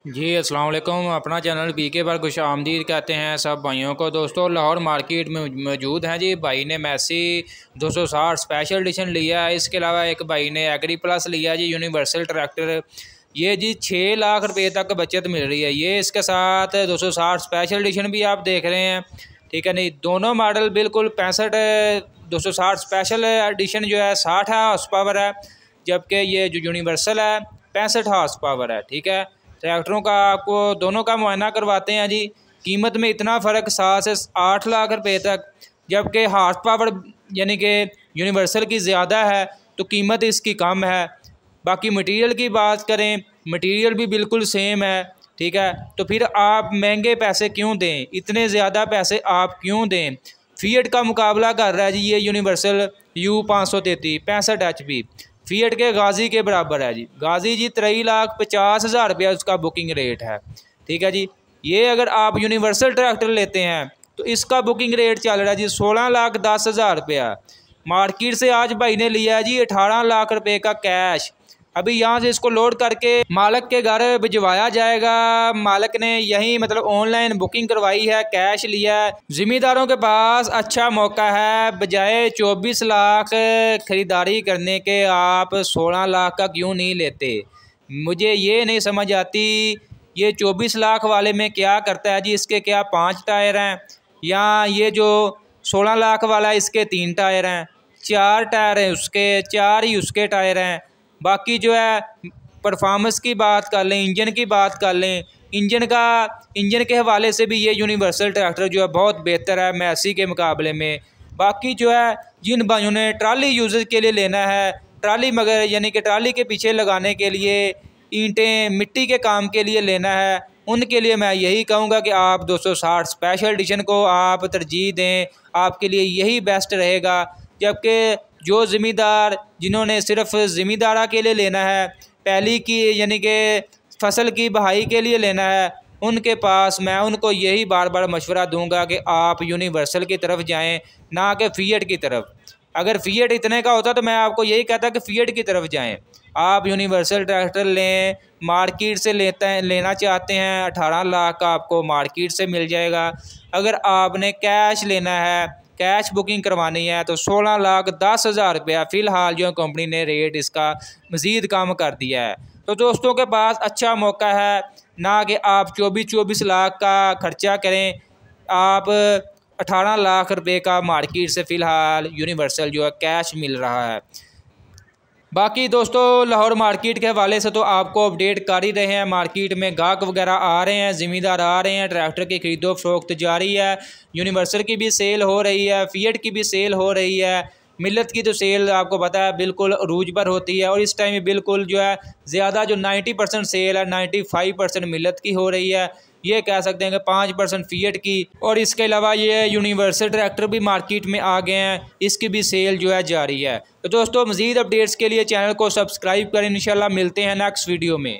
जी अस्सलाम वालेकुम। अपना चैनल पीके पर खुश आमदीद कहते हैं सब भाइयों को। दोस्तों लाहौर मार्केट में मौजूद हैं जी। भाई ने मैसी 260 स्पेशल एडिशन लिया है। इसके अलावा एक भाई ने एग्री प्लस लिया जी यूनिवर्सल ट्रैक्टर। ये जी 6 लाख रुपए तक बचत मिल रही है। ये इसके साथ 260 स्पेशल एडिशन भी आप देख रहे हैं, ठीक है नहीं। दोनों मॉडल बिल्कुल 65 260 स्पेशल एडिशन जो है 60 हॉर्स पावर है, जबकि ये जो यूनिवर्सल है 65 हॉर्स पावर है, ठीक है। ट्रैक्टरों का आपको दोनों का मुआयना करवाते हैं जी। कीमत में इतना फ़र्क 7 से 8 लाख रुपए तक, जबकि हॉर्स पावर यानी कि यूनिवर्सल की ज़्यादा है तो कीमत इसकी कम है। बाकी मटेरियल की बात करें, मटेरियल भी बिल्कुल सेम है, ठीक है। तो फिर आप महंगे पैसे क्यों दें, इतने ज़्यादा पैसे आप क्यों दें। फ़िएट का मुकाबला कर रहा है जी ये यूनिवर्सल U533 65 HP फ़िएट के गाज़ी के बराबर है जी। गाज़ी जी 3,50,000 रुपया उसका बुकिंग रेट है, ठीक है जी। ये अगर आप यूनिवर्सल ट्रैक्टर लेते हैं तो इसका बुकिंग रेट चल रहा है जी 16,10,000 रुपया। मार्केट से आज भाई ने लिया है जी 18 लाख रुपए का कैश। अभी यहाँ से इसको लोड करके मालिक के घर भिजवाया जाएगा। मालिक ने यही मतलब ऑनलाइन बुकिंग करवाई है, कैश लिया है। ज़िम्मेदारों के पास अच्छा मौका है, बजाय 24 लाख ख़रीदारी करने के आप 16 लाख का क्यों नहीं लेते। मुझे ये नहीं समझ आती ये 24 लाख वाले में क्या करता है जी। इसके क्या 5 टायर हैं, या ये जो 16 लाख वाला है इसके 3 टायर हैं, 4 टायर हैं उसके, 4 ही उसके टायर हैं। बाकी जो है परफॉर्मेंस की बात कर लें, इंजन की बात कर लें, इंजन के हवाले से भी ये यूनिवर्सल ट्रैक्टर जो है बहुत बेहतर है मैसी के मुकाबले में। बाकी जो है जिन भाइयों ने ट्राली यूज़ के लिए लेना है, ट्राली मगर यानी कि ट्राली के पीछे लगाने के लिए, ईंटें मिट्टी के काम के लिए लेना है, उनके लिए मैं यही कहूँगा कि आप 260 स्पेशल एडिशन को आप तरजीह दें, आपके लिए यही बेस्ट रहेगा। जबकि जो ज़िम्मेदार जिन्होंने सिर्फ ज़िम्मेदारा के लिए लेना है, पहली की यानी कि फसल की बहाई के लिए लेना है, उनके पास मैं उनको यही बार बार मशवरा दूंगा कि आप यूनिवर्सल की तरफ जाएं, ना कि फ़िएट की तरफ। अगर फ़िएट इतने का होता तो मैं आपको यही कहता कि फ़िएट की तरफ जाएं। आप यूनिवर्सल ट्रैक्टर लें, मार्केट से लेना चाहते हैं 18 लाख का आपको मार्केट से मिल जाएगा। अगर आपने कैश लेना है, कैश बुकिंग करवानी है तो 16,10,000 रुपया फ़िलहाल जो कंपनी ने रेट इसका मज़ीद कम कर दिया है। तो दोस्तों के पास अच्छा मौका है, ना कि आप 24 लाख का खर्चा करें। आप 18 लाख रुपए का मार्केट से फ़िलहाल यूनिवर्सल जो है कैश मिल रहा है। बाकी दोस्तों लाहौर मार्केट के हवाले से तो आपको अपडेट कर ही रहे हैं। मार्केट में गाहक वगैरह आ रहे हैं, ज़िम्मेदार आ रहे हैं, ट्रैक्टर की खरीदो फरोख्त जारी है। यूनिवर्सल की भी सेल हो रही है, फ़िएट की भी सेल हो रही है। मिलत की तो सेल आपको पता है बिल्कुल अरूज पर होती है, और इस टाइम बिल्कुल जो है ज़्यादा जो 90% सेल है 95% मिलत की हो रही है। ये कह सकते हैं कि 5% फ़िएट की, और इसके अलावा ये यूनिवर्सल ट्रैक्टर भी मार्केट में आ गए हैं, इसकी भी सेल जो है जारी है। तो दोस्तों मज़ीद अपडेट्स के लिए चैनल को सब्सक्राइब करें। इंशाल्लाह मिलते हैं नेक्स्ट वीडियो में।